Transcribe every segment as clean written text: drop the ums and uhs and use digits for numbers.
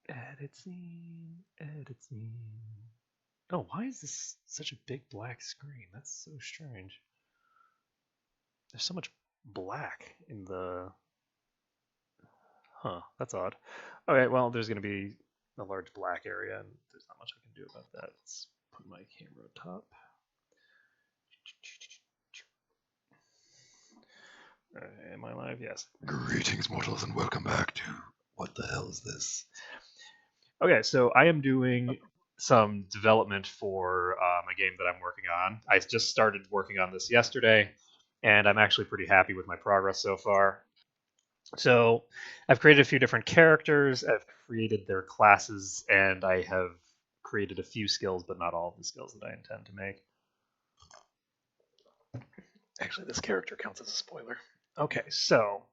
Edit scene, edit scene. Oh, why is this such a big black screen? That's so strange. There's so much black in the... Huh, that's odd. Okay, well, there's going to be a large black area, and there's not much I can do about that. Let's put my camera top. Am I live? Yes. Greetings, mortals, and welcome back to What the Hell is This? Okay, so I am doing some development for a game that I'm working on. I just started working on this yesterday, and I'm actually pretty happy with my progress so far. So I've created a few different characters, I've created their classes, and I have created a few skills, but not all of the skills that I intend to make. Actually, this character counts as a spoiler. Okay, so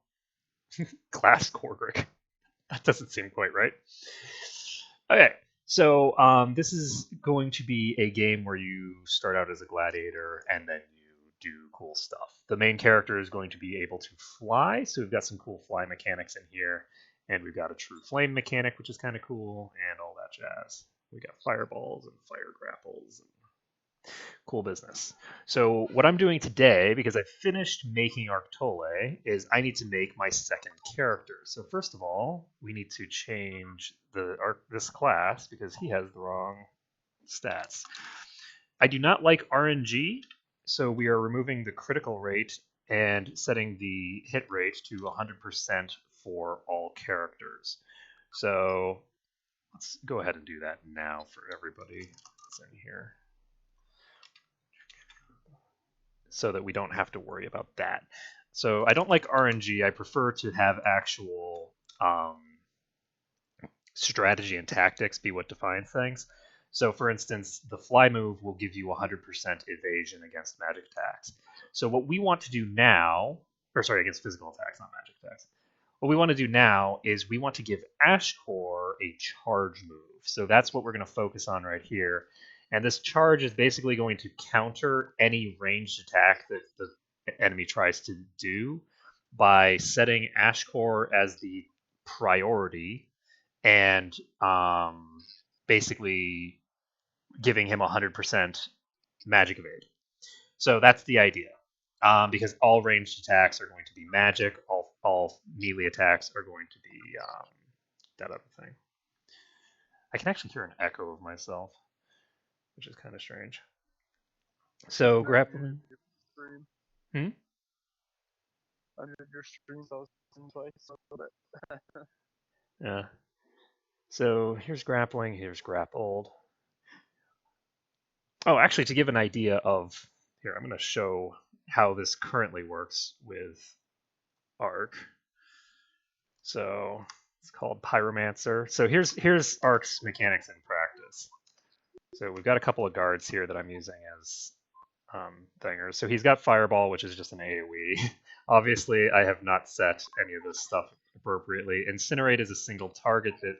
class Korgrick. That doesn't seem quite right. Okay, so this is going to be a game where you start out as a gladiator and then you do cool stuff. The main character is going to be able to fly, so we've got some cool fly mechanics in here, and we've got a true flame mechanic, which is kind of cool, and all that jazz. We got fireballs and fire grapples and cool business. So what I'm doing today, because I finished making Arctole, is I need to make my second character. So first of all, we need to change this class because he has the wrong stats. I do not like RNG, so we are removing the critical rate and setting the hit rate to 100% for all characters. So let's go ahead and do that now for everybody that's in here, so that we don't have to worry about that. So I don't like RNG. I prefer to have actual strategy and tactics be what defines things. So, for instance, the fly move will give you 100% evasion against magic attacks. So, what we want to do now, or sorry, against physical attacks, not magic attacks. What we want to do now is we want to give Ashkor a charge move. So that's what we're going to focus on right here. And this charge is basically going to counter any ranged attack that the enemy tries to do by setting Ashkor as the priority and basically giving him 100% magic evade. So that's the idea. Because all ranged attacks are going to be magic, all melee attacks are going to be that other thing. I can actually hear an echo of myself, which is kind of strange. So grappling. Hmm? On your streams, I was twice, so that. Yeah. So here's grappling, here's grappled. Oh, actually, to give an idea of, here, I'm going to show how this currently works with Arc. So it's called Pyromancer. So here's Arc's mechanics in practice. So we've got a couple of guards here that I'm using as thingers. So he's got Fireball, which is just an AoE. Obviously, I have not set any of this stuff appropriately. Incinerate is a single target that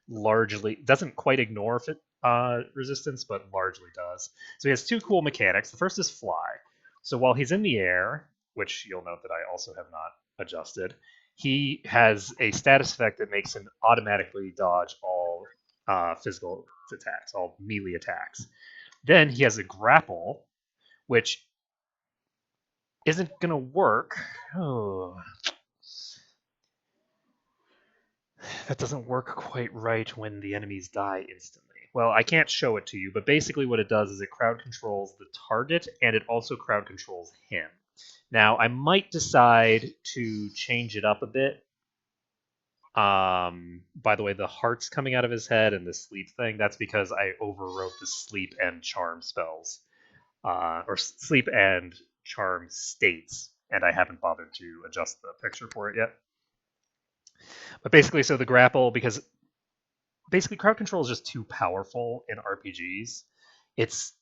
largely doesn't quite ignore resistance, but largely does. So he has two cool mechanics. The first is Fly. So while he's in the air, which you'll note that I also have not adjusted, he has a status effect that makes him automatically dodge all physical attacks, all melee attacks. Then he has a grapple, which isn't going to work. Oh. That doesn't work quite right when the enemies die instantly. Well, I can't show it to you, but basically what it does is it crowd controls the target, and it also crowd controls him. Now, I might decide to change it up a bit. By the way, the heart's coming out of his head and the sleep thing, that's because I overwrote the sleep and charm spells. Or sleep and charm states, and I haven't bothered to adjust the picture for it yet. But basically, so the grapple, because basically crowd control is just too powerful in RPGs. It's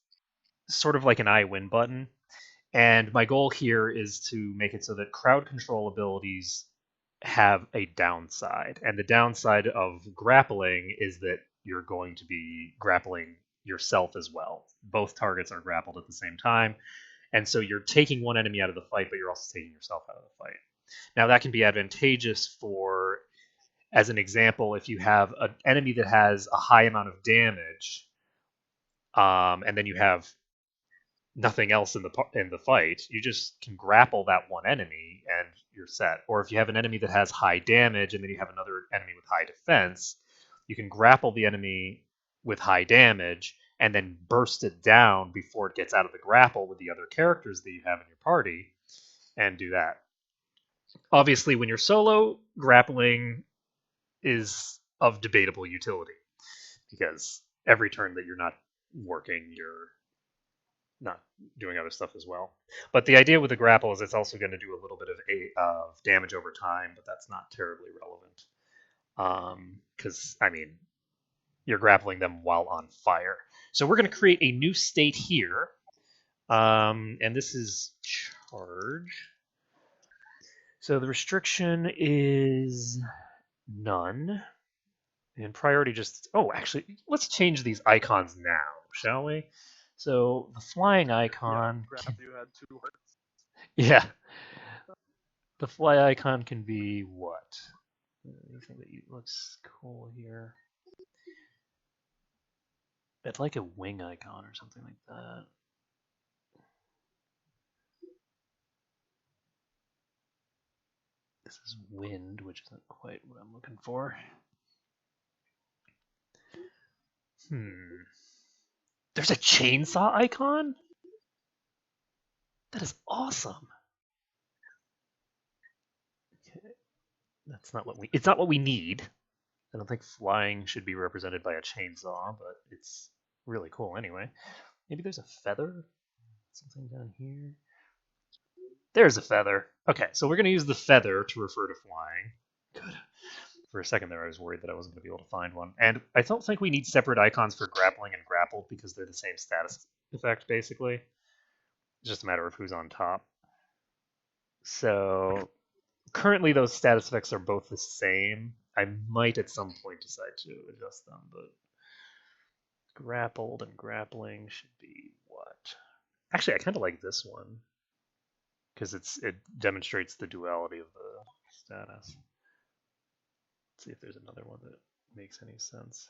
sort of like an I win button. And my goal here is to make it so that crowd control abilities have a downside. And the downside of grappling is that you're going to be grappling yourself as well. Both targets are grappled at the same time. And so you're taking one enemy out of the fight, but you're also taking yourself out of the fight. Now, that can be advantageous for as an example, if you have an enemy that has a high amount of damage, and then you have nothing else in the fight, you just can grapple that one enemy and you're set. Or if you have an enemy that has high damage and then you have another enemy with high defense, you can grapple the enemy with high damage and then burst it down before it gets out of the grapple with the other characters that you have in your party and do that. Obviously, when you're solo, grappling is of debatable utility because every turn that you're not working, you're not doing other stuff as well. But the idea with the grapple is it's also going to do a little bit of damage over time, but that's not terribly relevant. Because, I mean, you're grappling them while on fire. So we're going to create a new state here. And this is charge. So the restriction is none. And priority just... Oh, actually, let's change these icons now, shall we? So the flying icon... Yeah, you had 2 hearts. Yeah. The fly icon can be what? Anything that looks cool here. I'd like a wing icon or something like that. This is wind, which isn't quite what I'm looking for. There's a chainsaw icon? That is awesome. Okay. That's not what it's not what we need. I don't think flying should be represented by a chainsaw, but it's really cool anyway. Maybe there's a feather? Something down here? There's a feather. Okay, so we're going to use the feather to refer to flying. Good. For a second there, I was worried that I wasn't going to be able to find one. And I don't think we need separate icons for grappling and grappled because they're the same status effect, basically. It's just a matter of who's on top. So currently those status effects are both the same. I might at some point decide to adjust them, but grappled and grappling should be what? Actually, I kind of like this one because it demonstrates the duality of the status. Let's see if there's another one that makes any sense.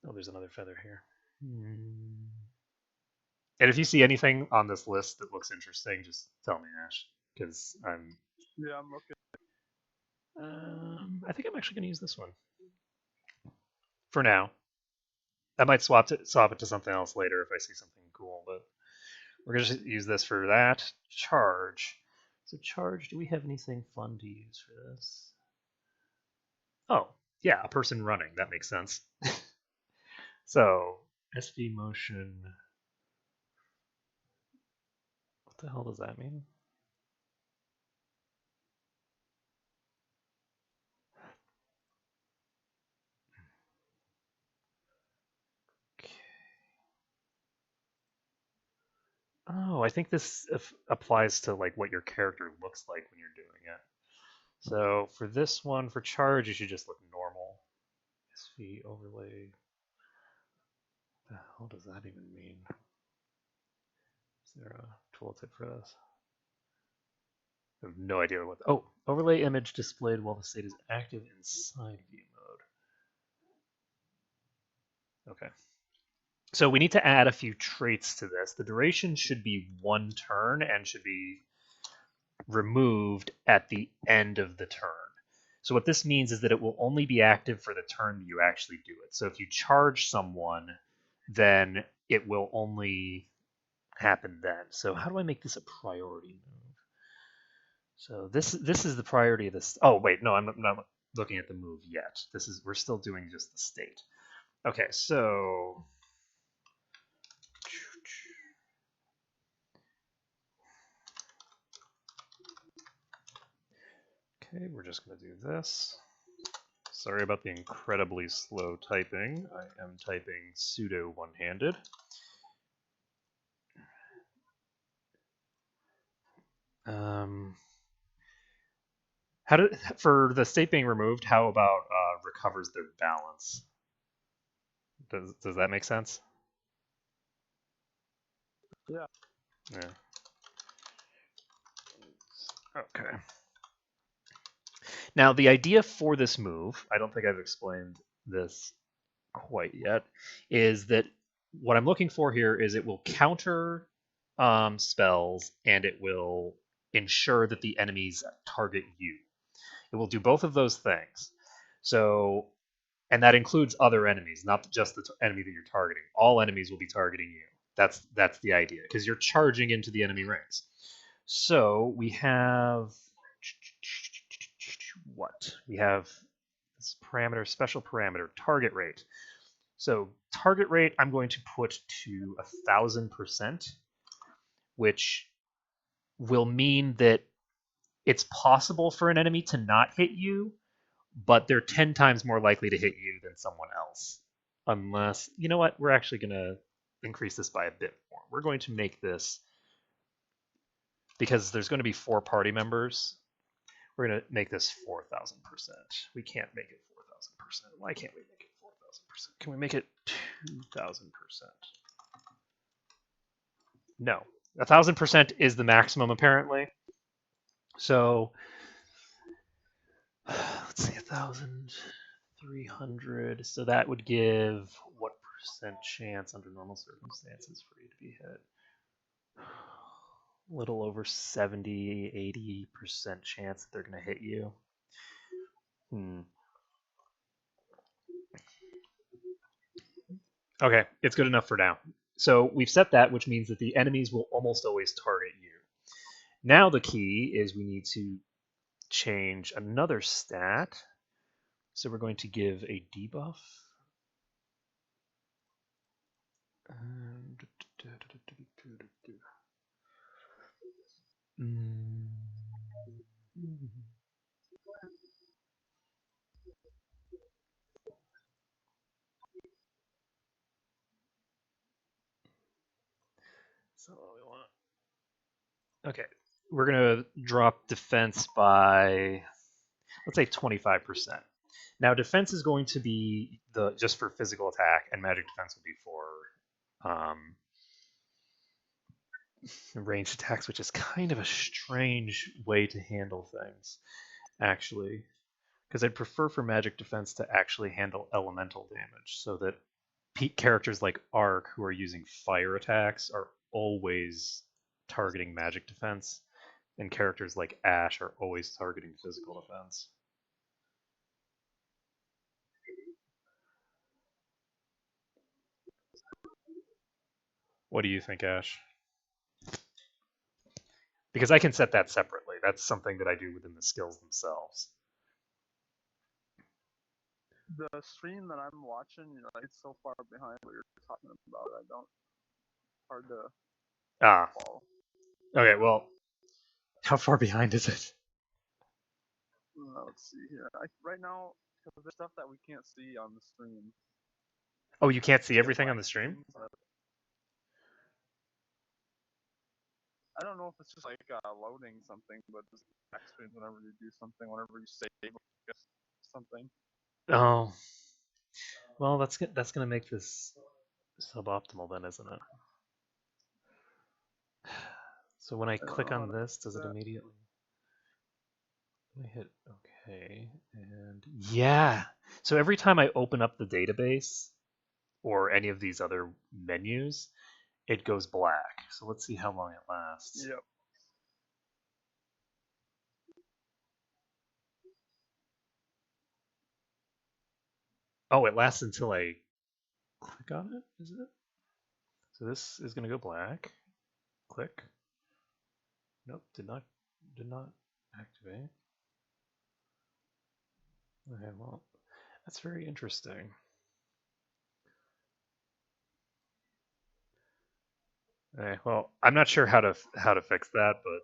Oh, there's another feather here. And if you see anything on this list that looks interesting, just tell me, Ash, because I'm. Yeah, I'm looking. I think I'm actually going to use this one for now. I might swap it to something else later if I see something cool, but we're going to use this for that. Charge. So charge, do we have anything fun to use for this? Oh, yeah, a person running. That makes sense. So, SV motion. What the hell does that mean? Oh, I think this applies to like what your character looks like when you're doing it. So for this one, for charge, you should just look normal. SV overlay. What the hell does that even mean? Is there a tooltip for this? I have no idea what. Oh, overlay image displayed while the state is active inside view mode. Okay. So we need to add a few traits to this. The duration should be 1 turn and should be removed at the end of the turn. So what this means is that it will only be active for the turn that you actually do it. So if you charge someone, then it will only happen then. So how do I make this a priority move? So this is the priority of this. Oh wait, no, I'm not looking at the move yet. We're still doing just the state. Okay, so okay, we're just going to do this. Sorry about the incredibly slow typing. I am typing pseudo one-handed. For the state being removed, how about recovers their balance? Does that make sense? Yeah. Yeah. Okay. Now, the idea for this move, I don't think I've explained this quite yet, is that what I'm looking for here is it will counter spells and it will ensure that the enemies target you. It will do both of those things. So, and that includes other enemies, not just the enemy that you're targeting. All enemies will be targeting you. That's the idea, because you're charging into the enemy rings. So we have what? We have this parameter, special parameter, target rate. So target rate, I'm going to put to 1,000%, which will mean that it's possible for an enemy to not hit you, but they're 10 times more likely to hit you than someone else. Unless, you know what, we're actually going to increase this by a bit more. We're going to make this, because there's going to be 4 party members, we're going to make this 4,000%. We can't make it 4,000%. Why can't we make it 4,000%? Can we make it 2,000%? No. 1,000% is the maximum, apparently. So, let's see, 1,300. So that would give what percent chance under normal circumstances for you to be hit? A little over 70, 80% chance that they're going to hit you. Okay, it's good enough for now. So we've set that, which means that the enemies will almost always target you. Now the key is we need to change another stat. So we're going to give a debuff. So we want. Okay, we're gonna drop defense by, let's say, 25%. Now defense is going to be just for physical attack, and magic defense will be for ranged attacks, which is kind of a strange way to handle things, actually, because I'd prefer for magic defense to actually handle elemental damage, so that characters like Ark, who are using fire attacks, are always targeting magic defense, and characters like Ash are always targeting physical defense. What do you think, Ash? Because I can set that separately. That's something that I do within the skills themselves. The stream that I'm watching, it's so far behind what you're talking about. I don't. Hard to follow. Okay, well, how far behind is it? Let's see here. Right now, because there's stuff that we can't see on the stream. Oh, you can't see everything on the stream? I don't know if it's just like loading something, but it's back screen whenever you do something, whenever you save something. Oh, well, that's gonna make this suboptimal then, isn't it? So when I click on this, does it immediately? I hit OK, and yeah. So every time I open up the database or any of these other menus, it goes black. So let's see how long it lasts. Yep. Oh, it lasts until I click on it, is it? So this is going to go black. Click. Nope, did not activate. Okay, well, that's very interesting. Okay, well, I'm not sure how to fix that, but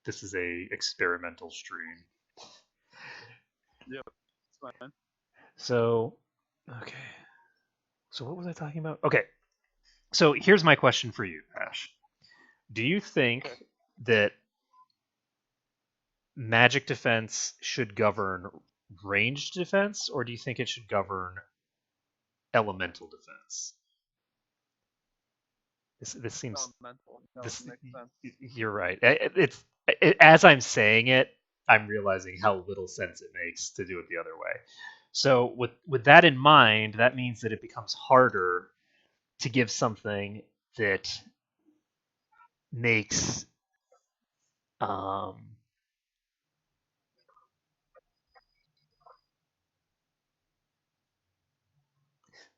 this is a experimental stream. Yep, it's fine. So, okay. So what was I talking about? Okay. So here's my question for you, Ash. Do you think that magic defense should govern ranged defense, or do you think it should govern elemental defense? This seems. Elemental. No, This, makes sense. you're right. It's As I'm saying it, I'm realizing how little sense it makes to do it the other way. So with that in mind, that means that it becomes harder to give something that makes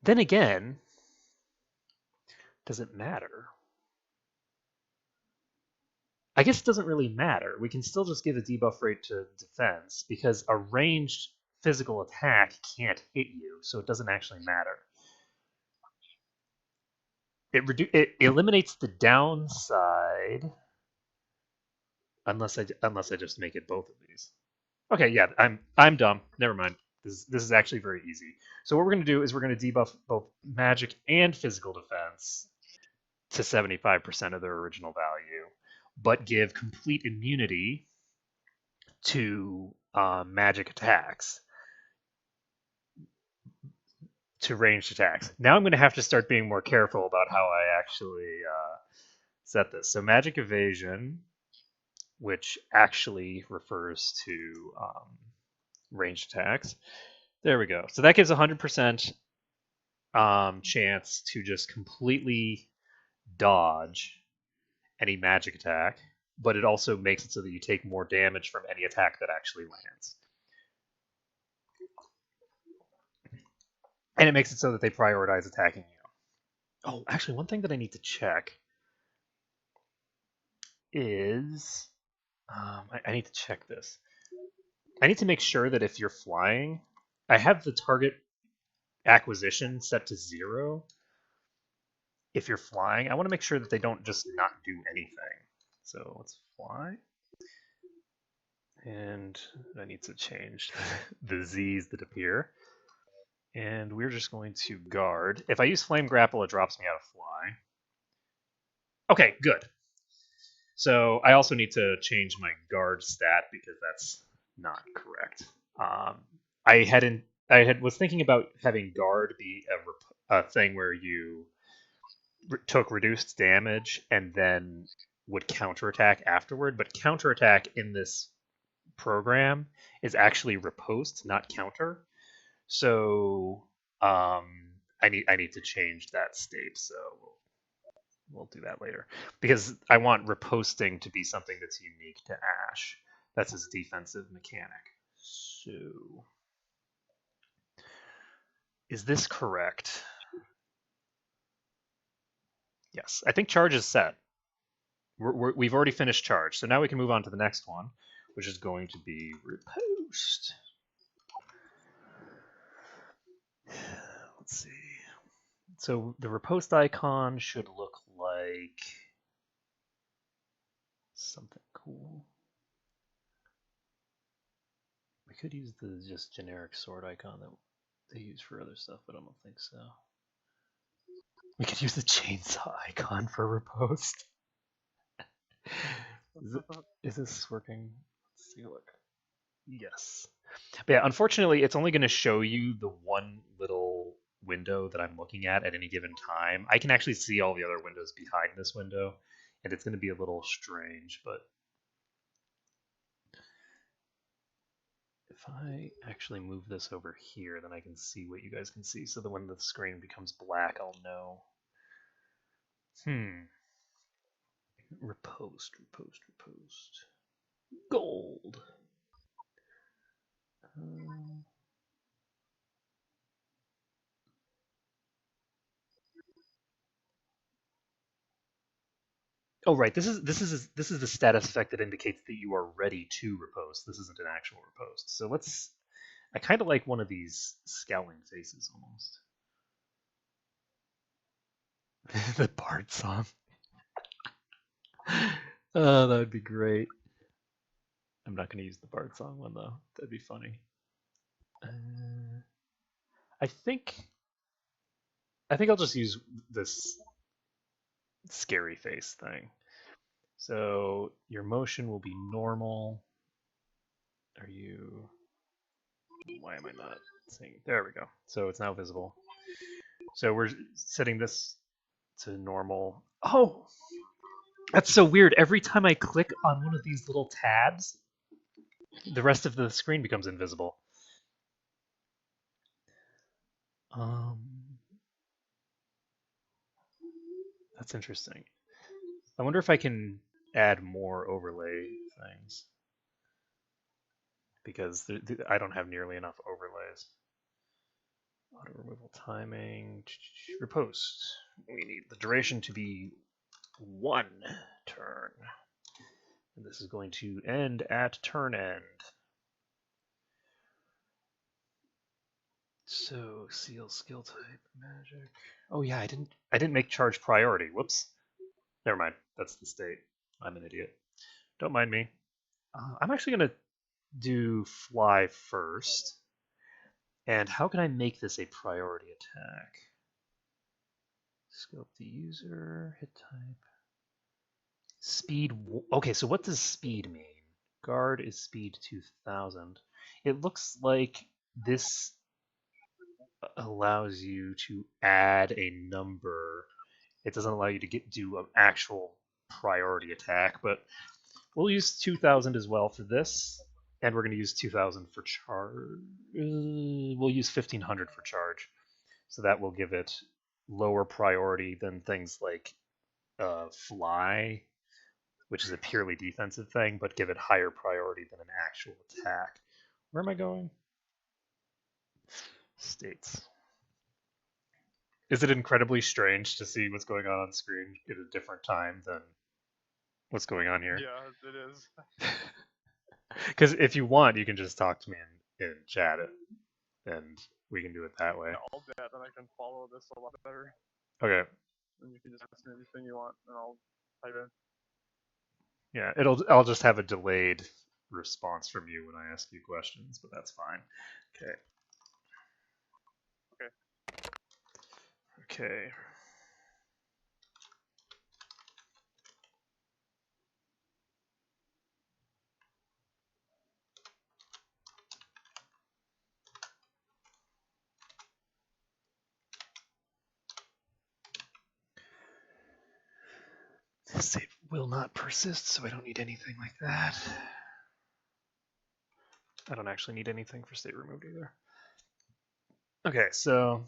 then again, does it matter? I guess it doesn't really matter. We can still just give a debuff rate to defense because a ranged physical attack can't hit you, so it doesn't actually matter. It eliminates the downside unless I just make it both of these. Okay, yeah, I'm dumb. Never mind. This is actually very easy. So what we're going to do is we're going to debuff both magic and physical defense to 75% of their original value, but give complete immunity to magic attacks, to ranged attacks. Now I'm going to have to start being more careful about how I actually set this. So magic evasion, which actually refers to ranged attacks. There we go. So that gives 100% chance to just completely dodge any magic attack, but it also makes it so that you take more damage from any attack that actually lands. And it makes it so that they prioritize attacking you. Oh, actually, one thing that I need to check is I need to check this. I need to make sure that if you're flying, I have the target acquisition set to 0. If you're flying, I want to make sure that they don't just not do anything. So let's fly. And I need to change the Z's that appear. And we're just going to guard. If I use Flame Grapple, it drops me out of fly. Okay, good. So I also need to change my guard stat because that's not correct. I was thinking about having guard be a thing where you took reduced damage and then would counterattack afterward, but counterattack in this program is actually riposte, not counter. So I need to change that state. So we'll do that later because I want riposting to be something that's unique to Ash. That's his defensive mechanic. So is this correct? Yes, I think charge is set. We've already finished charge, so now we can move on to the next one, which is going to be riposte. Let's see. So the riposte icon should look like something cool. We could use the just generic sword icon that they use for other stuff, but I don't think so. We could use the chainsaw icon for riposte. Is this working? Let's take a look. Yes. But yeah, unfortunately, it's only going to show you the one little window that I'm looking at any given time. I can actually see all the other windows behind this window, and it's going to be a little strange, but if I actually move this over here, then I can see what you guys can see. So that when the screen becomes black, I'll know. Riposte. Gold. Oh right, this is the status effect that indicates that you are ready to riposte. This isn't an actual riposte. So let's. I kind of like one of these scowling faces almost. The Bard song. Oh, that would be great. I'm not going to use the Bard song one though. That'd be funny. I think I'll just use this scary face thing. So your motion will be normal. Are you? Why am I not seeing? There we go. So it's now visible. So we're setting this to normal. Oh, That's so weird. Every time I click on one of these little tabs, the rest of the screen becomes invisible. That's interesting. I wonder if I can add more overlay things, because I don't have nearly enough overlays. Auto removal timing. Repost. We need the duration to be 1 turn. And this is going to end at turn end. So seal skill type magic. Oh yeah, I didn't make charge priority. Whoops. Never mind. That's the state. I'm an idiot. Don't mind me. I'm actually gonna do fly first. And how can I make this a priority attack? Scope the user, hit type. Speed. Okay, so what does speed mean? Guard is speed 2000. It looks like this allows you to add a number. It doesn't allow you to do an actual priority attack, but we'll use 2000 as well for this, and we're going to use 2000 for charge. We'll use 1500 for charge, so that will give it lower priority than things like fly, which is a purely defensive thing, but give it higher priority than an actual attack. Where am I going? States. Is it incredibly strange to see what's going on screen at a different time than what's going on here? Yeah, it is. Because if you want, you can just talk to me in chat, and we can do it that way. Yeah, I'll do that, and I can follow this a lot better. Okay. And you can just ask me anything you want, and I'll type in. Yeah, I'll just have a delayed response from you when I ask you questions, but that's fine. Okay. Okay. Save will not persist, so I don't need anything like that. I don't actually need anything for state removed either. Okay, so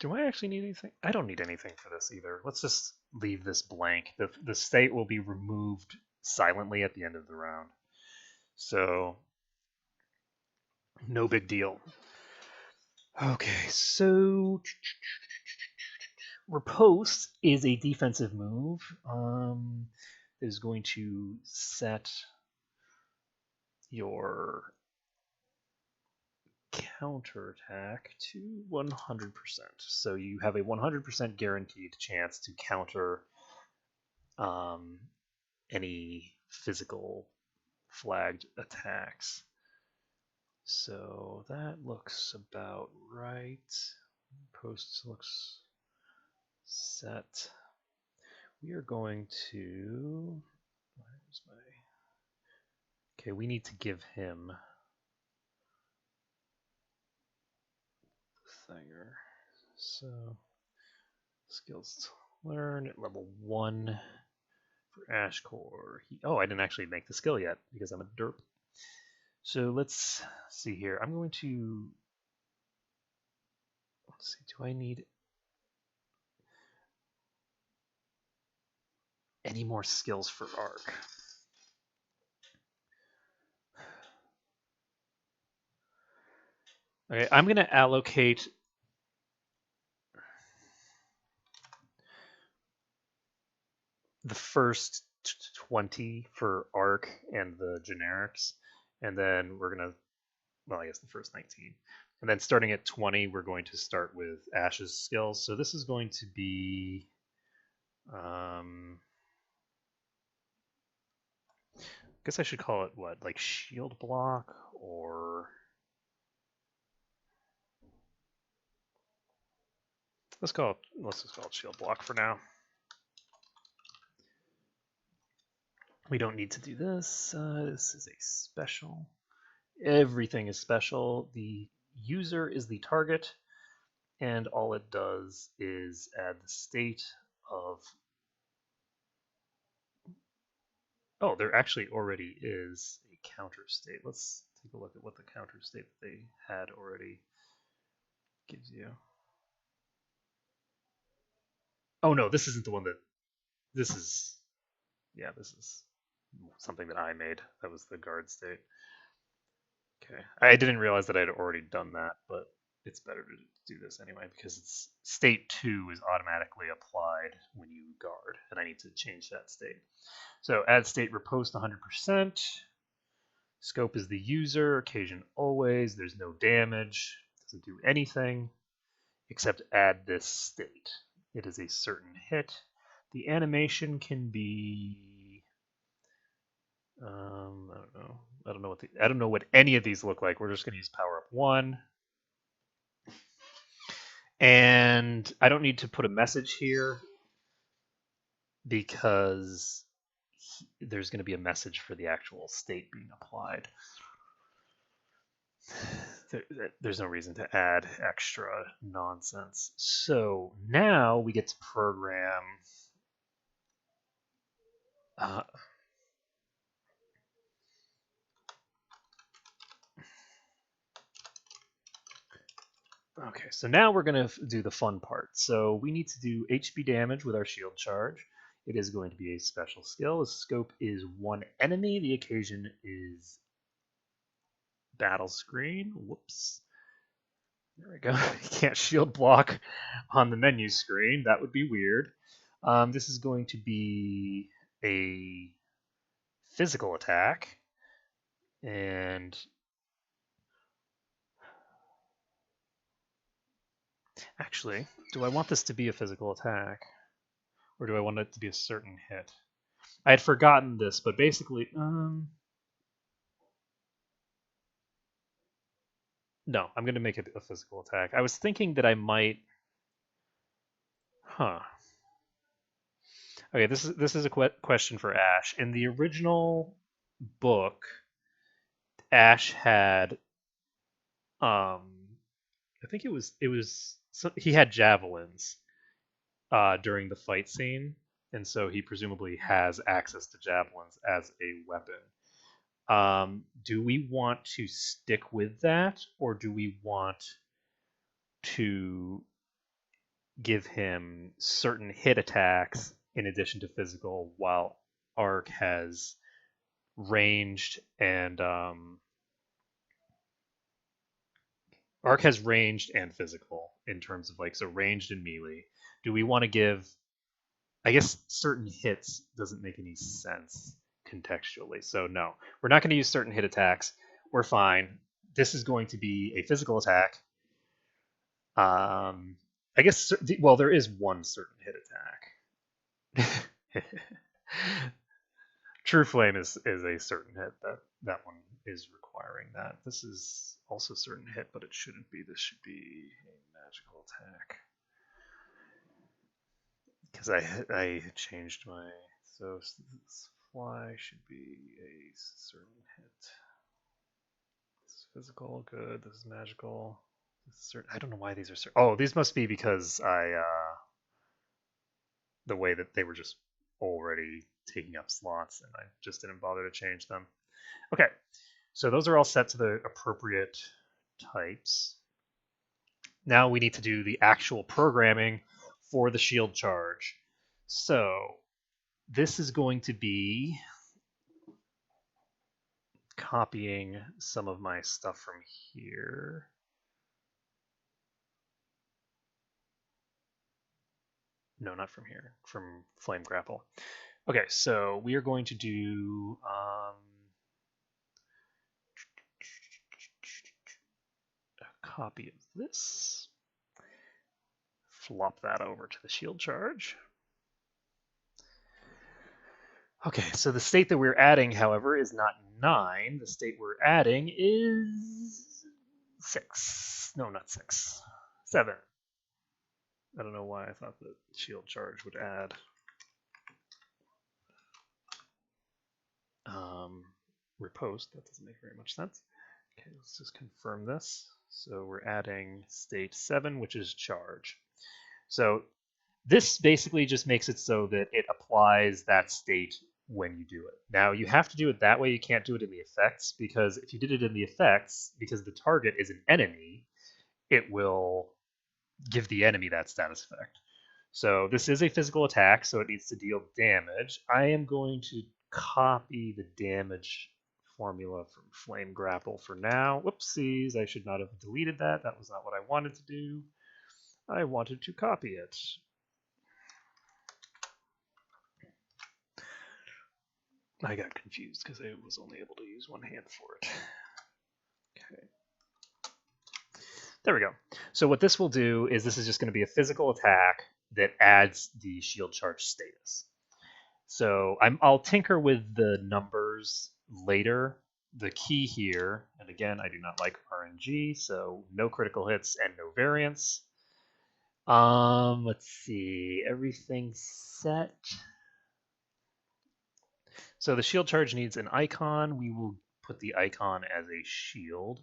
do I actually need anything? I don't need anything for this either. Let's just leave this blank. The state will be removed silently at the end of the round. So no big deal. Okay, so Riposte is a defensive move. It is going to set your counterattack to 100%. So you have a 100% guaranteed chance to counter any physical flagged attacks. So that looks about right. Post looks set. We are going to. Where's my. Okay, we need to give him. Thinger. So skills learn at level 1 for Ashcore. Oh, I didn't actually make the skill yet because I'm a derp. So let's see here. I'm going to. Let's see. Do I need any more skills for Arc? Okay, I'm going to allocate the first 20 for Arc and the generics, and then we're going to, well, I guess the first 19. And then starting at 20, we're going to start with Ash's skills. So this is going to be, I guess I should call it what, like shield block, or let's just call it shield block for now. We don't need to do this. This is a special. Everything is special. The user is the target, and all it does is add the state of... Oh, there actually already is a counter state. Let's take a look at what the counter state that they had already gives you. Oh no, this isn't the one that... This is... Yeah, this is something that I made. That was the guard state. Okay, I didn't realize that I'd already done that, but it's better to do this anyway because it's state 2 is automatically applied when you guard, and I need to change that state. So add state riposte 100%. Scope is the user, occasion always, there's no damage, doesn't do anything except add this state. It is a certain hit. The animation can be... I don't know. I don't know what any of these look like. We're just going to use power up 1. And I don't need to put a message here because there's going to be a message for the actual state being applied. There's no reason to add extra nonsense. So now we get to program okay, so now we're going to do the fun part. So we need to do HP damage with our shield charge. It is going to be a special skill. The scope is 1 enemy. The occasion is battle screen. Whoops. There we go. You can't shield block on the menu screen. That would be weird. This is going to be a physical attack. And actually, do I want this to be a physical attack? Or do I want it to be a certain hit? I had forgotten this, but basically... No, I'm going to make it a physical attack. I was thinking that I might... Huh. Okay, this is a question for Ash. In the original book, Ash had... I think it was he had javelins during the fight scene, and so he presumably has access to javelins as a weapon. Do we want to stick with that, or do we want to give him certain hit attacks in addition to physical, while Ark has ranged and physical in terms of so ranged and melee. Do we want to give... I guess certain hits doesn't make any sense contextually. So no, we're not going to use certain hit attacks. We're fine. This is going to be a physical attack. I guess, well, there is one certain hit attack. True Flame is a certain hit. That one is requiring that. This is also certain hit, but it shouldn't be. This should be a magical attack. Because I changed my... So this fly should be a certain hit. This is physical, good. This is magical. This is certain. I don't know why these are certain. Oh, these must be because the way that they were just already taking up slots, and I just didn't bother to change them. Okay, so those are all set to the appropriate types. Now we need to do the actual programming for the shield charge. So this is going to be copying some of my stuff from here. No, not from here, from Flame Grapple. Okay, so we are going to do a copy of this. Flop that over to the shield charge. Okay, so the state that we're adding, however, is not 9. The state we're adding is 6. No, not 6. 7. I don't know why I thought the shield charge would add. Riposte, that doesn't make very much sense. Okay, let's just confirm this. So we're adding state 7, which is charge. So this basically just makes it so that it applies that state when you do it. Now, you have to do it that way. You can't do it in the effects, because if you did it in the effects, because the target is an enemy, it will give the enemy that status effect. So this is a physical attack, so it needs to deal damage. I am going to copy the damage formula from Flame Grapple for now. Whoopsies, I should not have deleted that. That was not what I wanted to do. I wanted to copy it. I got confused because I was only able to use one hand for it. Okay. There we go. So what this will do is this is just going to be a physical attack that adds the shield charge status. So I'll tinker with the numbers later. The key here, and again, I do not like RNG, so no critical hits and no variance. Let's see, everything's set. So the shield charge needs an icon. We will put the icon as a shield.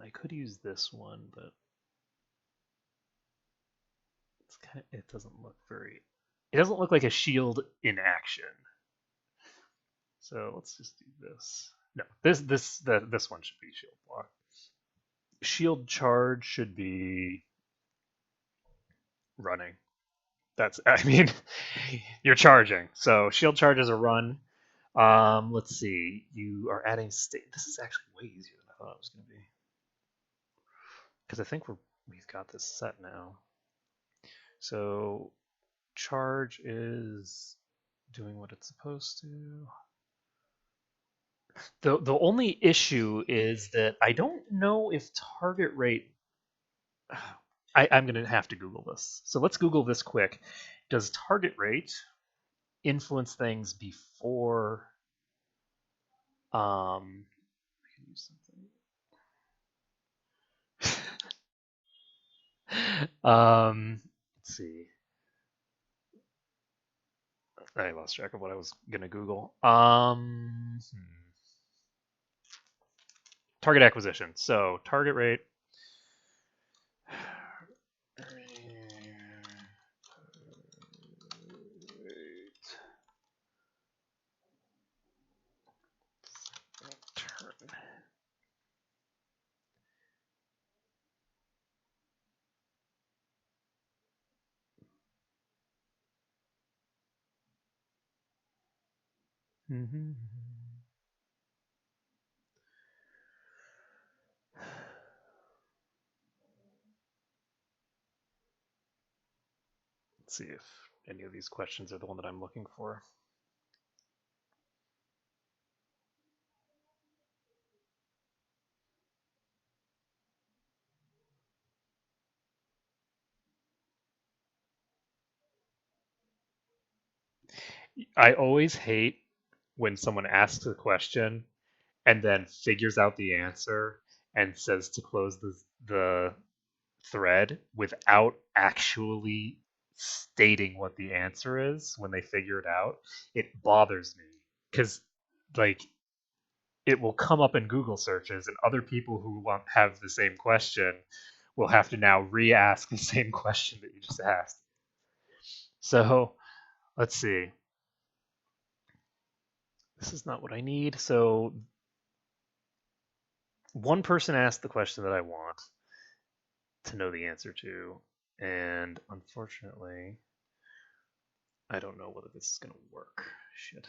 I could use this one, but it doesn't look very. It doesn't look like a shield in action. So let's just do this. No, this one should be shield block. Shield charge should be running. I mean, you're charging. So shield charge is a run. Let's see. You are adding state. This is actually way easier than I thought it was going to be. Because I think we've got this set now. So charge is doing what it's supposed to. The only issue is that I don't know if target rate. I'm going to have to Google this. So let's Google this quick. Does target rate influence things before? I can use something. Let's see. I lost track of what I was going to Google. Target acquisition. So target rate. Mm-hmm. Let's see if any of these questions are the one that I'm looking for. I always hate when someone asks a question and then figures out the answer and says to close the thread without actually stating what the answer is when they figure it out. It bothers me because, like, it will come up in Google searches, and other people who have the same question will have to now re-ask the same question that you just asked. So let's see. This is not what I need. So one person asked the question that I want to know the answer to, and unfortunately, I don't know whether this is going to work. Shit.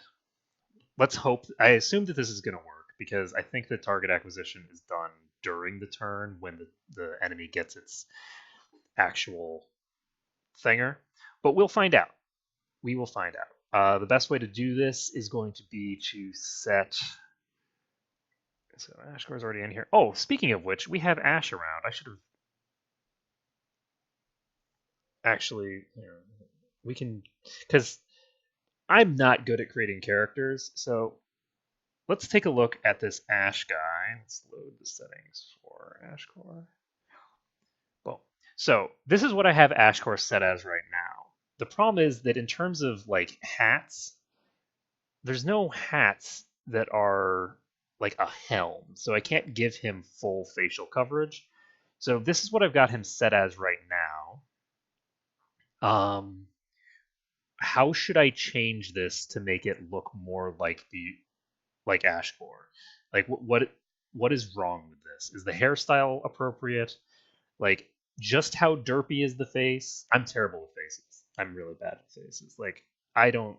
Let's hope. I assume that this is going to work because I think the target acquisition is done during the turn when the enemy gets its actual thinger. But we'll find out. We will find out. The best way to do this is going to be to set. So Ashcore is already in here. Oh, speaking of which, we have Ash around. I should have actually. We can, because I'm not good at creating characters. So let's take a look at this Ash guy. Let's load the settings for Ashcore. Boom. So this is what I have Ashcore set as right now. The problem is that in terms of like hats, there's no hats that are like a helm, so I can't give him full facial coverage. So this is what I've got him set as right now. How should I change this to make it look more like Ashcore? Like what is wrong with this? Is the hairstyle appropriate? Like just how derpy is the face? I'm terrible with faces. I'm really bad at faces. Like I'm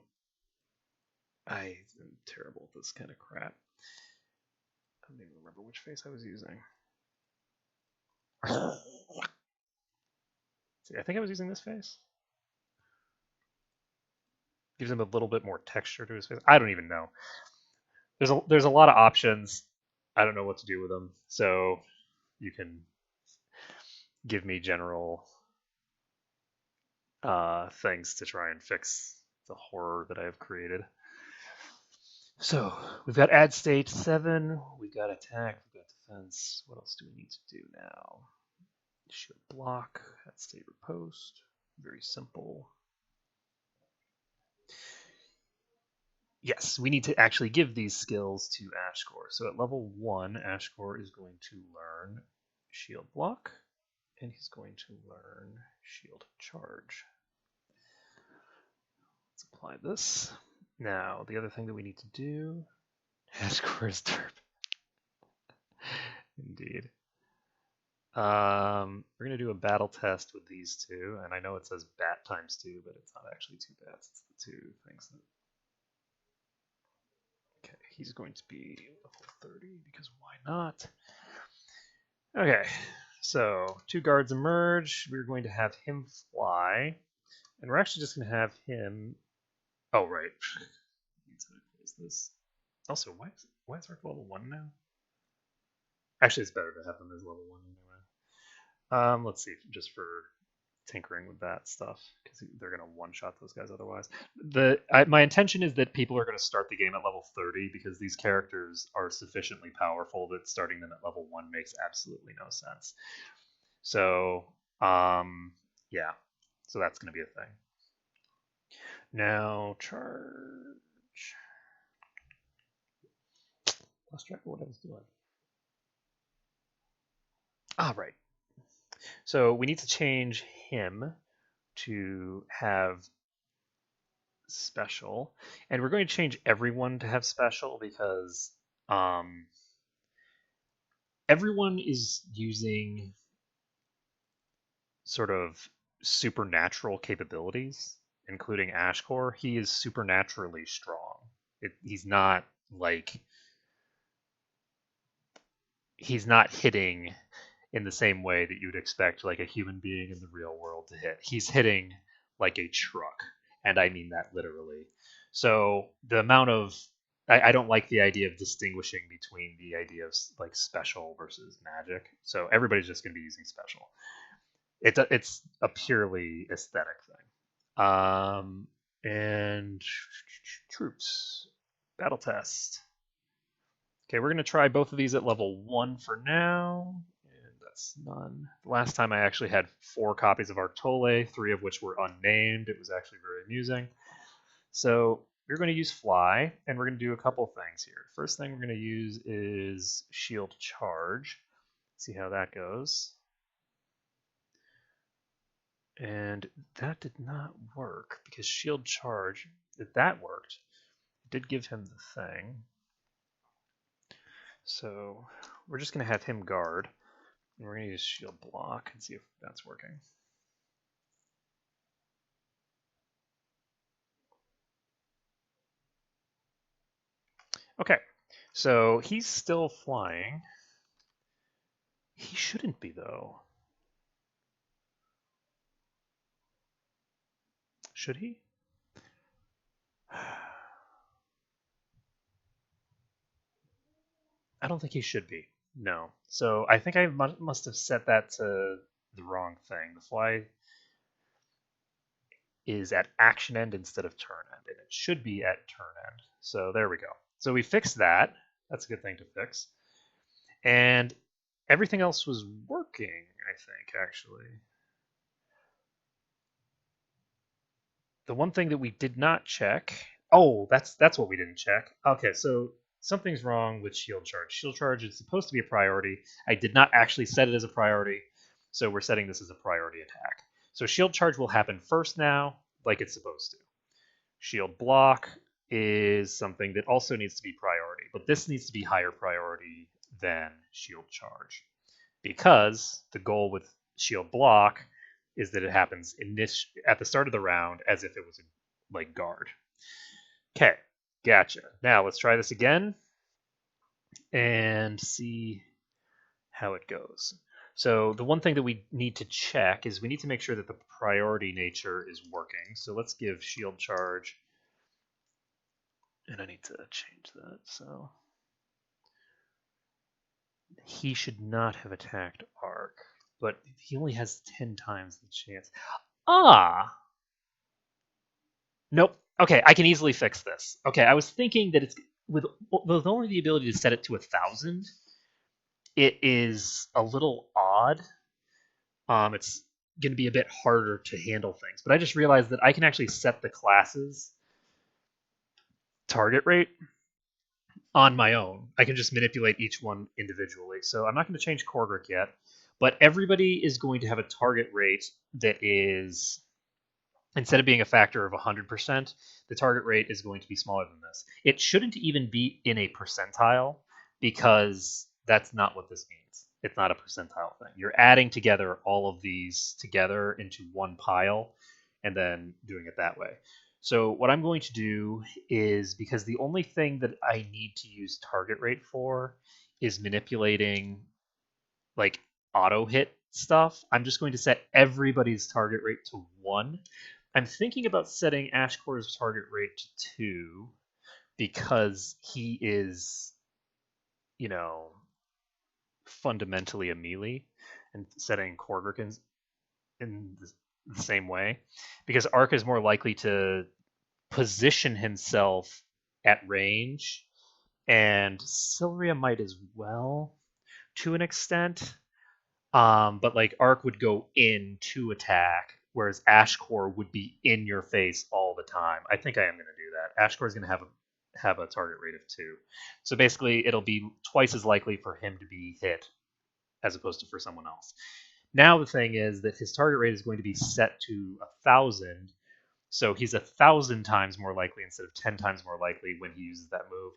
terrible at this kind of crap. I don't even remember which face I was using. See, I think I was using this face. Gives him a little bit more texture to his face. I don't even know. There's a lot of options. I don't know what to do with them. So you can give me general things to try and fix the horror that I have created. So we've got add state 7, we've got attack, we've got defense. What else do we need to do now? Shield block, add state riposte. Very simple. Yes, we need to actually give these skills to Ashcore. So at level 1, Ashcore is going to learn shield block, and he's going to learn shield charge. Let's apply this. Now, the other thing that we need to do, Ashcore is derp. Indeed. We're going to do a battle test with these two, and I know it says bat times 2, but it's not actually 2 bats, it's the 2 things that... Okay, he's going to be level 30, because why not? Okay, so 2 guards emerge, we're going to have him fly, and we're actually just going to have him... Oh, right. Let's close this. Also, why is Rick level 1 now? Actually, it's better to have him as level 1 anyway. Let's see, just for tinkering with that stuff, because they're going to one-shot those guys otherwise. My intention is that people are going to start the game at level 30, because these characters are sufficiently powerful that starting them at level 1 makes absolutely no sense. So, yeah. So that's going to be a thing. Now, charge. Lost track of what I was doing. Ah, right. So we need to change him to have special, and we're going to change everyone to have special because everyone is using sort of supernatural capabilities, including Ashcore. He is supernaturally strong. He's not hitting in the same way that you'd expect like a human being in the real world to hit. He's hitting like a truck, and I mean that literally. So the amount of I don't like the idea of distinguishing between the idea of like special versus magic. So everybody's just going to be using special. It's a purely aesthetic thing. And troops battle test. Okay, we're going to try both of these at level 1 for now. And that's none. The last time I actually had 4 copies of Arctole, 3 of which were unnamed. It was actually very amusing. So we're going to use fly, and we're going to do a couple things here. First thing we're going to use is shield charge. See how that goes. And that did not work, because shield charge, if that worked, it did give him the thing. So we're just going to have him guard, and we're going to use shield block and see if that's working. Okay, so he's still flying. He shouldn't be, though. Should he? I don't think he should be. No. So I think I must have set that to the wrong thing. The fly is at action end instead of turn end, and it should be at turn end. So there we go. So we fixed that. That's a good thing to fix. And everything else was working, I think, actually. The one thing that we did not check... Oh, that's what we didn't check. Okay, so Something's wrong with shield charge. Shield charge is supposed to be a priority. I did not actually set it as a priority, so we're setting this as a priority attack. So shield charge will happen first now, like it's supposed to. Shield block is something that also needs to be priority, but this needs to be higher priority than shield charge, because the goal with shield block is that it happens at the start of the round as if it was like guard. Okay, gotcha. Now let's try this again and see how it goes. So the one thing that we need to check is we need to make sure that the priority nature is working. So let's give shield charge, and I need to change that. So he should not have attacked Arc, but he only has 10 times the chance. Nope. Okay, I can easily fix this. Okay, I was thinking that it's with only the ability to set it to 1,000. It is a little odd. It's going to be a bit harder to handle things, but I just realized that I can actually set the class's target rate on my own. I can just manipulate each one individually. So I'm not going to change Korgrick yet, but everybody is going to have a target rate that is, instead of being a factor of 100%, the target rate is going to be smaller than this. It shouldn't even be in a percentile, because that's not what this means. It's not a percentile thing. You're adding together all of these together into one pile and then doing it that way. So what I'm going to do is, because the only thing that I need to use target rate for is manipulating like auto hit stuff, I'm just going to set everybody's target rate to 1. I'm thinking about setting Ashcore's target rate to 2, because he is, fundamentally a melee, and setting Korgrick in the same way, because Arc is more likely to position himself at range, and Sylria might as well to an extent. But like Arc would go in to attack, whereas Ashcore would be in your face all the time. I think I am going to do that. Ashcore is going to have a target rate of 2. So basically, it'll be twice as likely for him to be hit as opposed to for someone else. Now the thing is that his target rate is going to be set to 1,000, so he's 1,000 times more likely instead of 10 times more likely when he uses that move.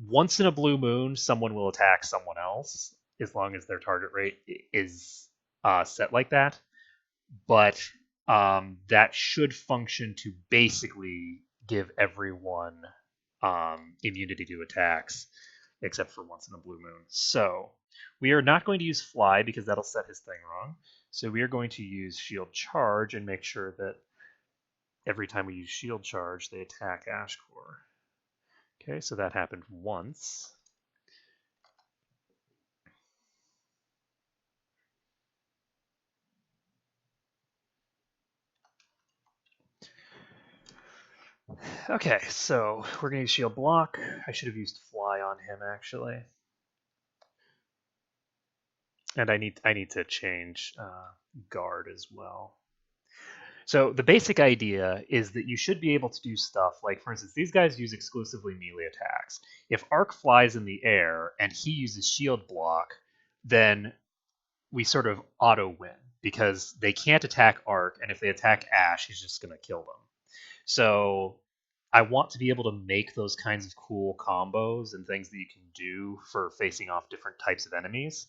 Once in a blue moon, someone will attack someone else, as long as their target rate is set like that. But that should function to basically give everyone immunity to attacks, except for once in a blue moon. So we are not going to use Fly, because that'll set his thing wrong. So we are going to use Shield Charge and make sure that every time we use Shield Charge, they attack Ashcore. Okay, so that happened once. Okay, so we're going to use Shield Block. I should have used Fly on him, actually. And I need to change Guard as well. So the basic idea is that you should be able to do stuff like, for instance, these guys use exclusively melee attacks. If Arc flies in the air and he uses Shield Block, then we sort of auto-win, because they can't attack Arc, and if they attack Ash, he's just going to kill them. So I want to be able to make those kinds of cool combos and things that you can do for facing off different types of enemies.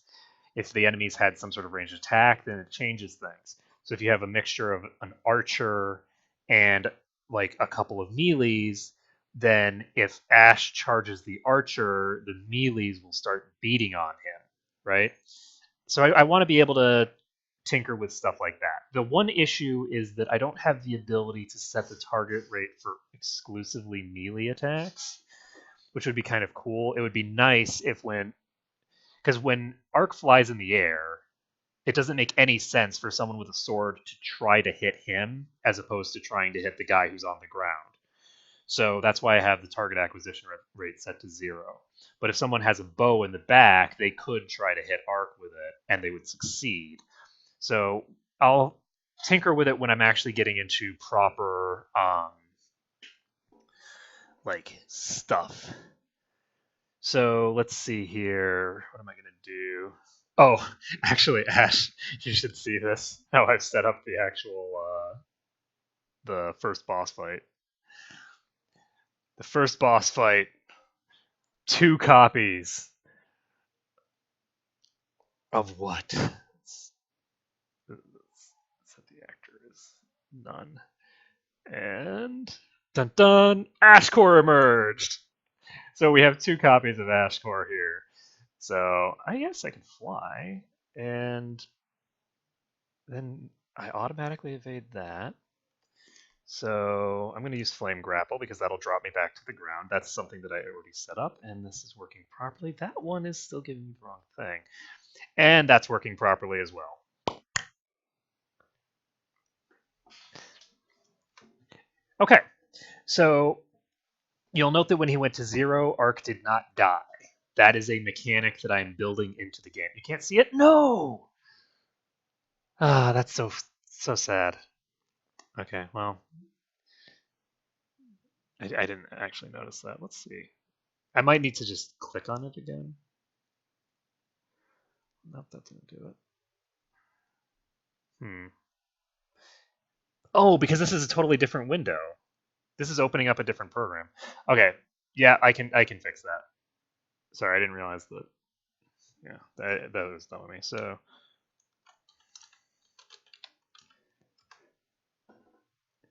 If the enemies had some sort of ranged attack, then it changes things. So if you have a mixture of an archer and like a couple of melees, then if Ash charges the archer, the melees will start beating on him, right? So I want to be able to tinker with stuff like that. The one issue is that I don't have the ability to set the target rate for exclusively melee attacks, which would be kind of cool. It would be nice if because when Arc flies in the air, it doesn't make any sense for someone with a sword to try to hit him as opposed to trying to hit the guy who's on the ground. So that's why I have the target acquisition rate set to 0. But if someone has a bow in the back, they could try to hit Arc with it, and they would succeed. So I'll tinker with it when I'm actually getting into proper like stuff. So let's see here. What am I going to do? Oh, actually, Ash, you should see this. How I've set up the actual the first boss fight. The first boss fight, 2 copies of what? Set the actor is none. And dun dun, Ashcore emerged. So we have 2 copies of Ashcore here. So I guess I can fly, and then I automatically evade that. So I'm going to use Flame Grapple because that'll drop me back to the ground. That's something that I already set up, and this is working properly. That one is still giving me the wrong thing. And that's working properly as well. Okay, so you'll note that when he went to 0, Ark did not die. That is a mechanic that I'm building into the game. You can't see it? No! Ah, that's so sad. Okay, well, I didn't actually notice that. Let's see. I might need to just click on it again. Nope, that didn't do it. Oh, because this is a totally different window. This is opening up a different program. Okay, yeah, I can fix that. Sorry, I didn't realize that. Yeah, that was done with me. So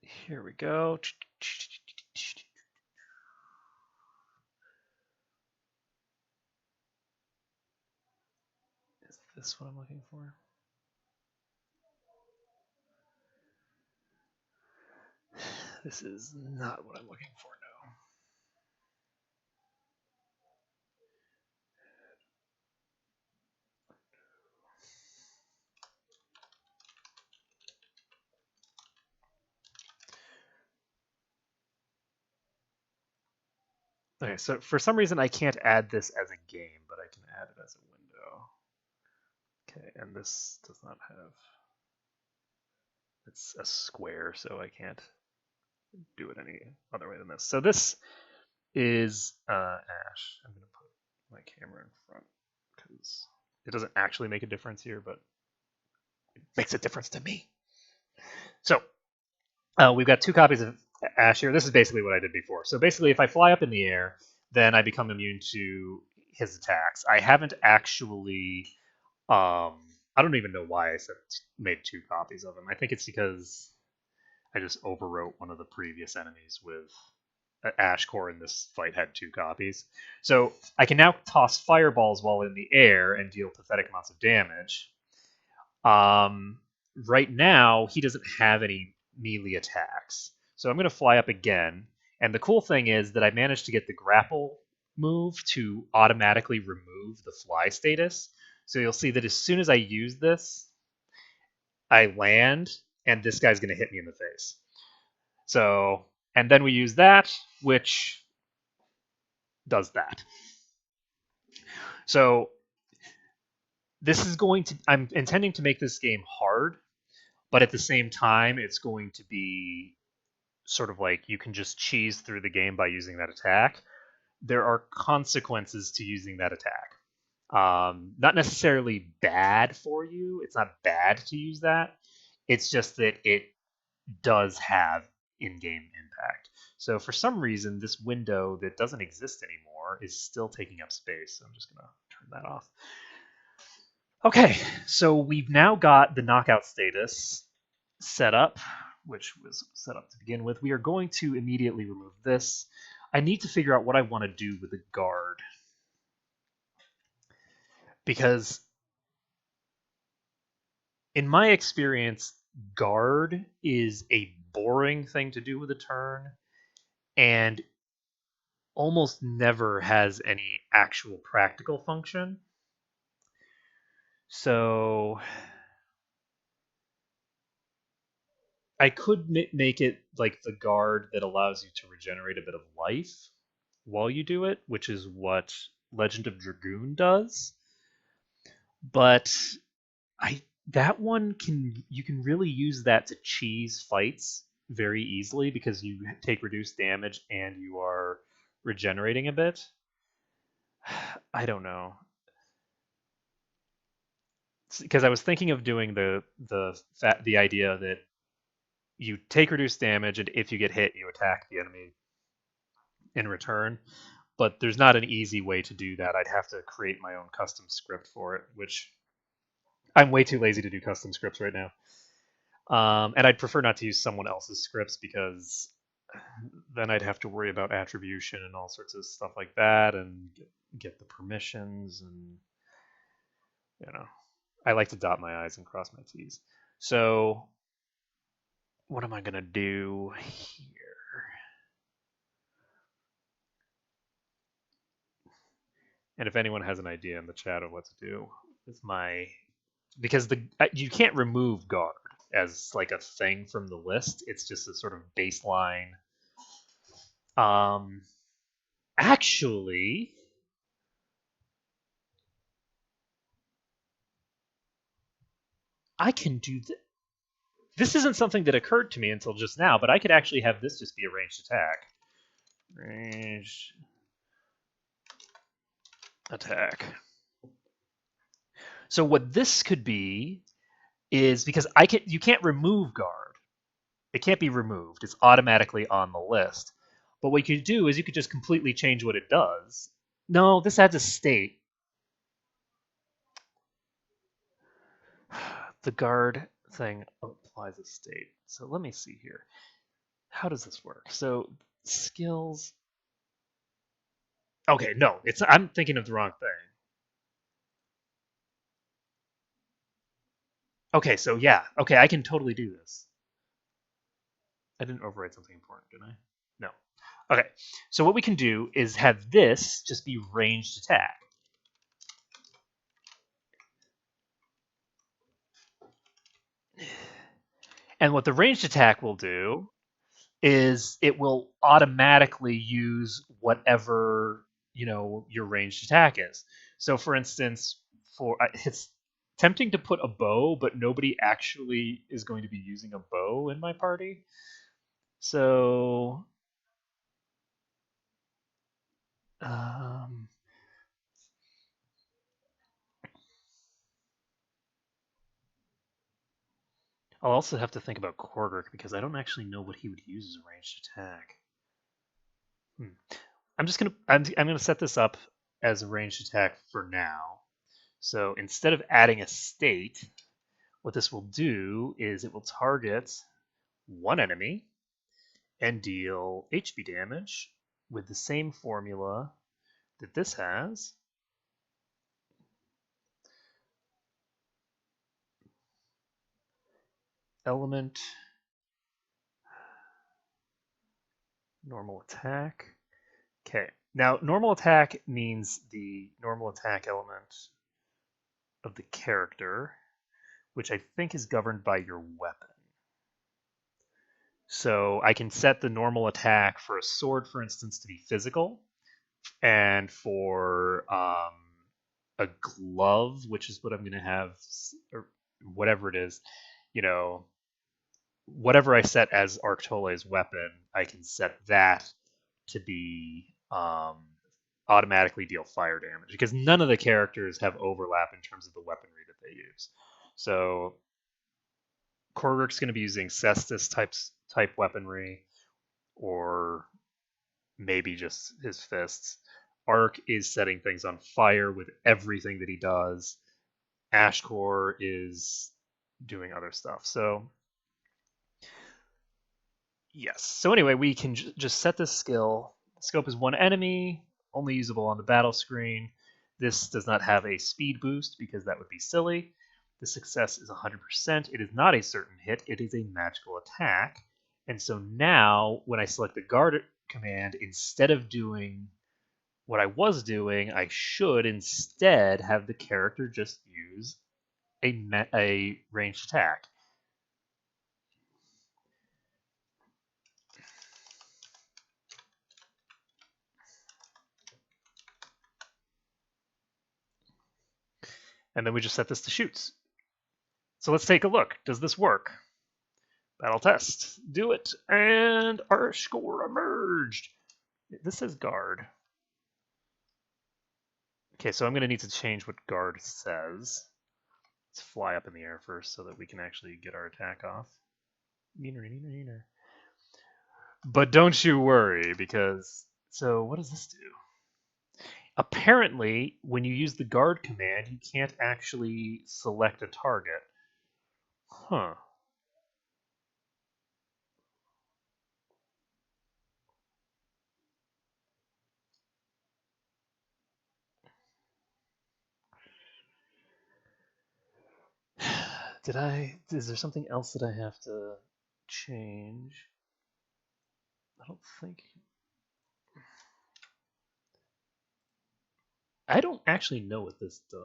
here we go. Is this what I'm looking for? This is not what I'm looking for, no. Okay, so for some reason I can't add this as a game, but I can add it as a window. Okay, and this does not have... It's a square, so I can't do it any other way than this. So this is Ash. I'm going to put my camera in front because it doesn't actually make a difference here, but it makes a difference to me. So we've got 2 copies of Ash here. This is basically what I did before. So basically, if I fly up in the air, then I become immune to his attacks. I haven't actually... I don't even know why I made 2 copies of him. I think it's because I just overwrote one of the previous enemies with Ash Core in this fight had 2 copies. So I can now toss fireballs while in the air and deal pathetic amounts of damage. Right now, he doesn't have any melee attacks. So I'm going to fly up again. And the cool thing is that I managed to get the grapple move to automatically remove the fly status. So you'll see that as soon as I use this, I land, and this guy's going to hit me in the face. So, and then we use that, which does that. So this is going to... I'm intending to make this game hard, but at the same time, it's going to be sort of like you can just cheese through the game by using that attack. There are consequences to using that attack. Not necessarily bad for you. It's not bad to use that. It's just that it does have in-game impact. So for some reason, this window that doesn't exist anymore is still taking up space. So I'm just going to turn that off. Okay, so we've now got the knockout status set up, which was set up to begin with. We are going to immediately remove this. I need to figure out what I want to do with the guard. Because in my experience, guard is a boring thing to do with a turn and almost never has any actual practical function. So I could make it like the guard that allows you to regenerate a bit of life while you do it, which is what Legend of Dragoon does. But that one you can really use that to cheese fights very easily because you take reduced damage and you are regenerating a bit. I don't know. Because I was thinking of doing the idea that you take reduced damage, and if you get hit, you attack the enemy in return. But there's not an easy way to do that. I'd have to create my own custom script for it, which I'm way too lazy to do custom scripts right now. And I'd prefer not to use someone else's scripts because then I'd have to worry about attribution and all sorts of stuff like that and get the permissions and, you know, I like to dot my I's and cross my T's. So what am I going to do here? And if anyone has an idea in the chat of what to do with my, because you can't remove guard as like a thing from the list. It's just a sort of baseline. Actually, I can do this. This isn't something that occurred to me until just now, but I could actually have this just be a ranged attack. Ranged attack. So what this could be is, because you can't remove guard. It can't be removed. It's automatically on the list. But what you could do is you could just completely change what it does. No, this adds a state. The guard thing applies a state. So let me see here. How does this work? So skills. Okay, no, I'm thinking of the wrong thing. Okay, so yeah. Okay, I can totally do this. I didn't overwrite something important, did I? No. Okay, so what we can do is have this just be ranged attack. And what the ranged attack will do is it will automatically use whatever, your ranged attack is. So for instance, it's tempting to put a bow, but nobody actually is going to be using a bow in my party. So I'll also have to think about Korgrik because I don't actually know what he would use as a ranged attack. I'm gonna set this up as a ranged attack for now. So instead of adding a state, what this will do is it will target one enemy and deal HP damage with the same formula that this has. Element, normal attack. Okay, now normal attack means the normal attack element of the character, which I think is governed by your weapon. So I can set the normal attack for a sword, for instance, to be physical, and for a glove, which is what I'm going to have, or whatever it is, whatever I set as Arctole's weapon, I can set that to be automatically deal fire damage, because none of the characters have overlap in terms of the weaponry that they use. So Korgrik's going to be using Cestus type weaponry, or maybe just his fists. Ark is setting things on fire with everything that he does. Ashcore is doing other stuff. So yes. So anyway, we can just set this skill. Scope is one enemy, only usable on the battle screen. This does not have a speed boost because that would be silly. The success is 100%. It is not a certain hit. It is a magical attack. And so now, when I select the guard command, instead of doing what I was doing, I should instead have the character just use a ranged attack. And then we just set this to shoots. So let's take a look. Does this work? Battle test. Do it. And our score emerged. This says guard. Okay, so I'm going to need to change what guard says. Let's fly up in the air first so that we can actually get our attack off. But don't you worry, because... So what does this do? Apparently, when you use the guard command, you can't actually select a target. Huh. Is there something else that I have to change? I don't think... I don't actually know what this does.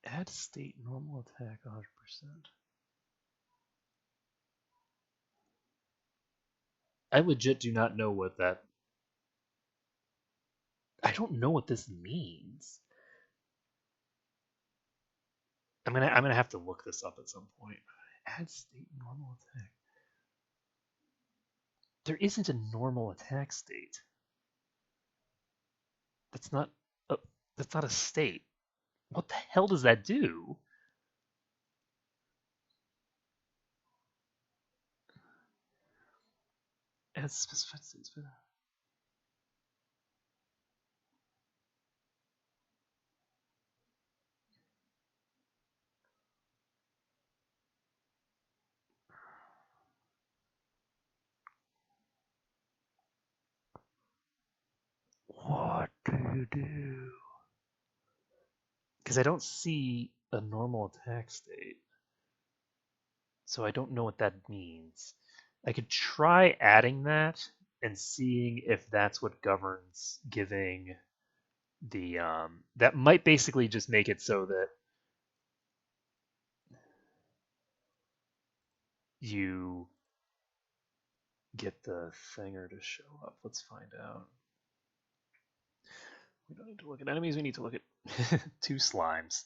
Add state normal attack 100%. I legit do not know what that... I don't know what this means. I'm gonna have to look this up at some point. Add state normal attack. There isn't a normal attack state. That's not a state. What the hell does that do? Add specified states. What do you do? Because I don't see a normal attack state. So I don't know what that means. I could try adding that and seeing if that's what governs giving the that might basically just make it so that you get the thinger to show up. Let's find out. We don't need to look at enemies, we need to look at 2 slimes.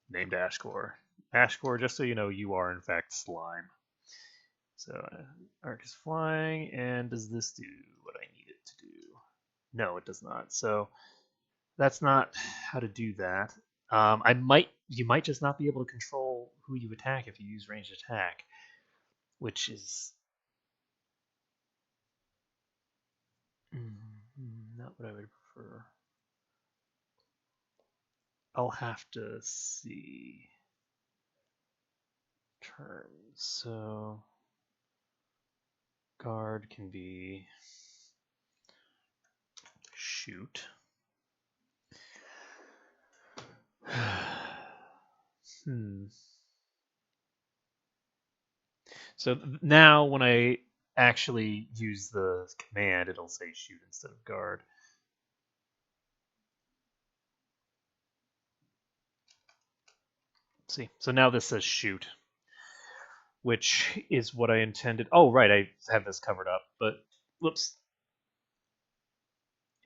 Named Ashcore. Ashcore, just so you know, you are in fact slime. So Arc is flying, and does this do what I need it to do? No, it does not. So that's not how to do that. You might just not be able to control who you attack if you use ranged attack, which is not what I would prefer. I'll have to see terms. So guard can be shoot. So now when I actually use the command, it'll say shoot instead of guard. Let's see, so now this says shoot, which is what I intended. Oh, right, I have this covered up, but whoops.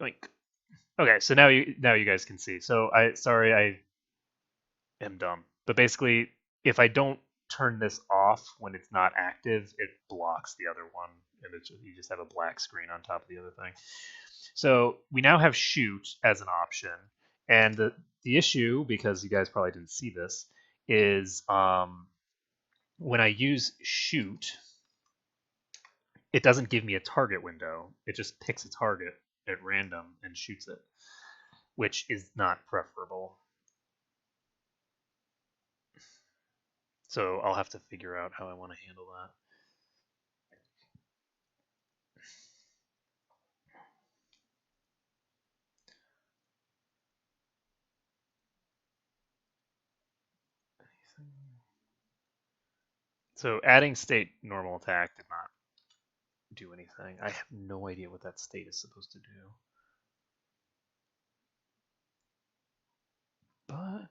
Yoink. Okay, so now you guys can see. So I am dumb, but basically, if I don't turn this off when it's not active, it blocks the other one, and you just have a black screen on top of the other thing. So we now have shoot as an option, and the issue, because you guys probably didn't see this, is when I use shoot, it doesn't give me a target window. It just picks a target at random and shoots it, which is not preferable. So I'll have to figure out how I want to handle that. So adding state normal attack did not do anything. I have no idea what that state is supposed to do. But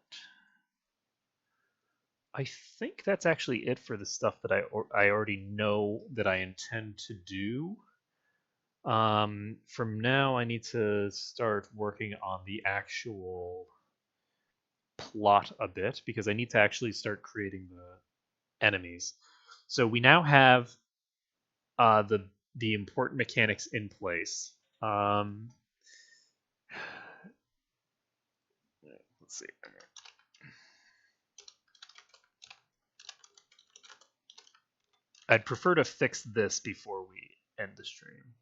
I think that's actually it for the stuff that I already know that I intend to do. From now, I need to start working on the actual plot a bit, because I need to actually start creating the enemies. So we now have the the important mechanics in place. Let's see. I'd prefer to fix this before we end the stream.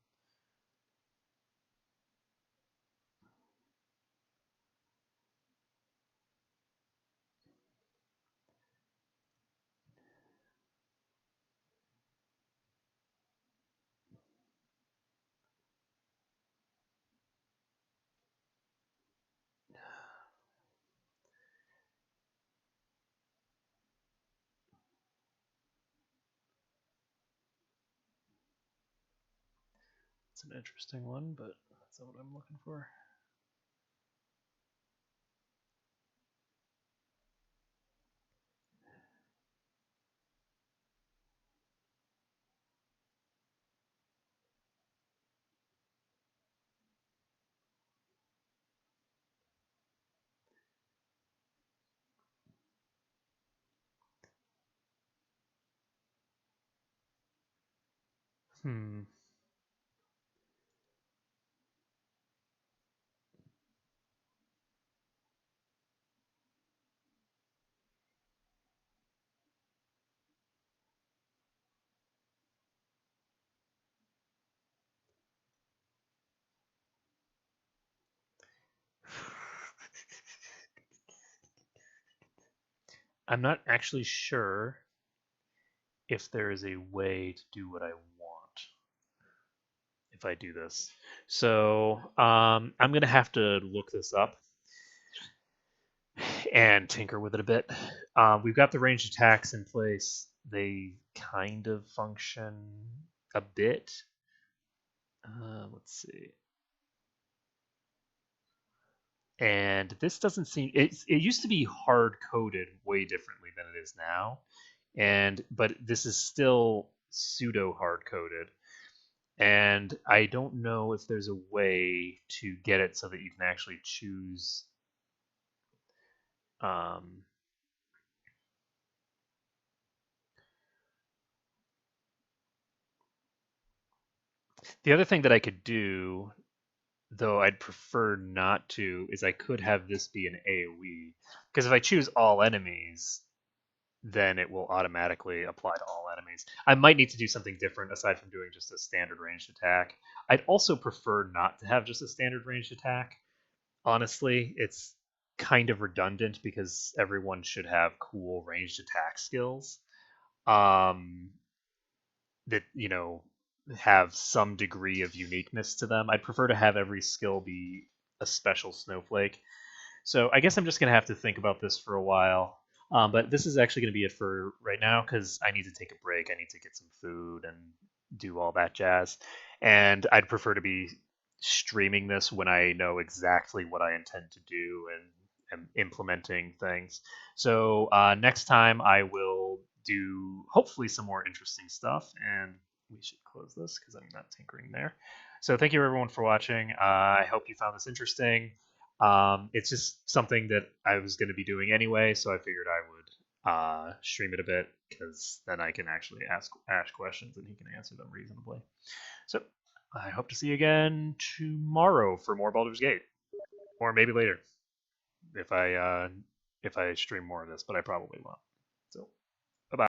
It's an interesting one, but that's not what I'm looking for. I'm not actually sure if there is a way to do what I want if I do this. So I'm going to have to look this up and tinker with it a bit. We've got the ranged attacks in place. They kind of function a bit. Let's see. And this doesn't seem it used to be hard coded way differently than it is now, but this is still pseudo hard coded, and I don't know if there's a way to get it so that you can actually choose the other thing that I could do, though I'd prefer not to, is I could have this be an AoE, because if I choose all enemies, then it will automatically apply to all enemies. I might need to do something different aside from doing just a standard ranged attack. I'd also prefer not to have just a standard ranged attack. Honestly, it's kind of redundant because everyone should have cool ranged attack skills that, have some degree of uniqueness to them. I'd prefer to have every skill be a special snowflake. So I guess I'm just going to have to think about this for a while. But this is actually going to be it for right now because I need to take a break. I need to get some food and do all that jazz. And I'd prefer to be streaming this when I know exactly what I intend to do and am implementing things. So next time I will do hopefully some more interesting stuff. And we should close this because I'm not tinkering there. So thank you everyone for watching. I hope you found this interesting. It's just something that I was going to be doing anyway, so I figured I would stream it a bit because then I can actually ask Ash questions and he can answer them reasonably. So I hope to see you again tomorrow for more Baldur's Gate, or maybe later if I stream more of this, but I probably won't.